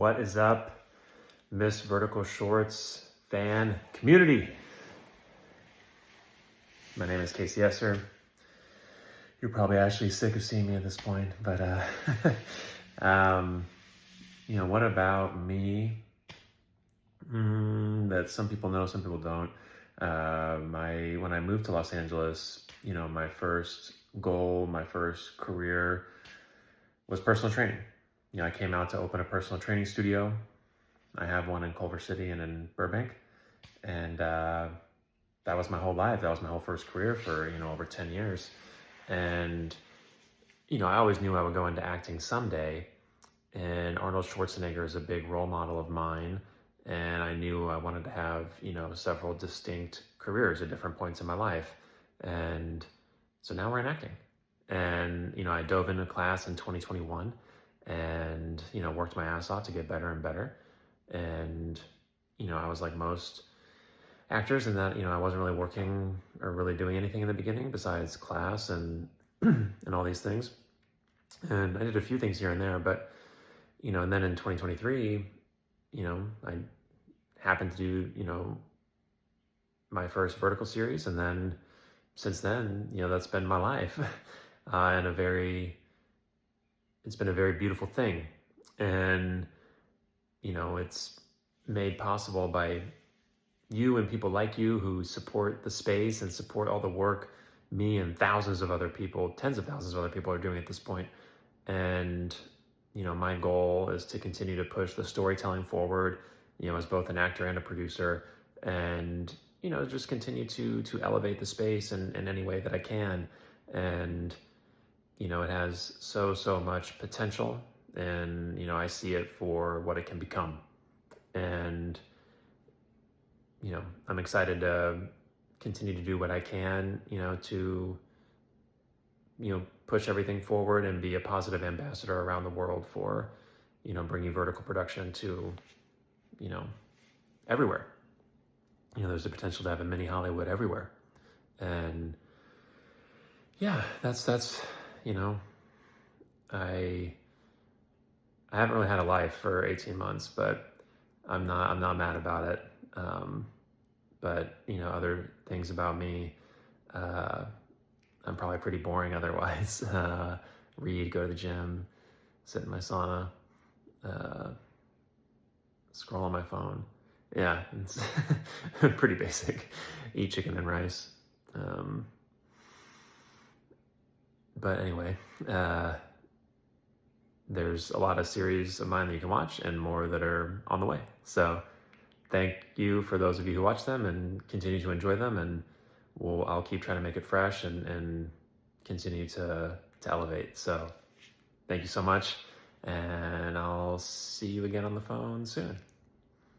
What is up, Miss Vertical Shorts fan community? My name is Kasey Esser. You're probably actually sick of seeing me at this point, but what about me that some people know, some people don't? When I moved to Los Angeles, my first goal, my first career was personal training. I came out to open a personal training studio. I have one in Culver City and in Burbank. And that was my whole life. That was my whole first career for, over 10 years. And, I always knew I would go into acting someday. And Arnold Schwarzenegger is a big role model of mine. And I knew I wanted to have, several distinct careers at different points in my life. And so now we're in acting. And, I dove into class in 2021 and, worked my ass off to get better and better. And, I was like most actors in that, I wasn't really working or really doing anything in the beginning besides class and, and all these things. And I did a few things here and there, but, and then in 2023, I happened to do, my first vertical series. And then since then, that's been my life. And it's been a very beautiful thing. And, it's made possible by you and people like you who support the space and support all the work me and thousands of other people, tens of thousands of other people are doing at this point. And, my goal is to continue to push the storytelling forward, as both an actor and a producer, and, just continue to elevate the space in any way that I can. And, it has so much potential, and, I see it for what it can become. And, I'm excited to continue to do what I can, to, push everything forward and be a positive ambassador around the world for, bringing vertical production to, everywhere. There's the potential to have a mini Hollywood everywhere. And yeah, that's, I haven't really had a life for 18 months, but I'm not mad about it. But other things about me, I'm probably pretty boring otherwise. Read, go to the gym, sit in my sauna, scroll on my phone. Yeah, it's pretty basic. Eat chicken and rice. But anyway, there's a lot of series of mine that you can watch and more that are on the way. So thank you for those of you who watch them and continue to enjoy them. And I'll keep trying to make it fresh and continue to elevate. So thank you so much. And I'll see you again on the phone soon.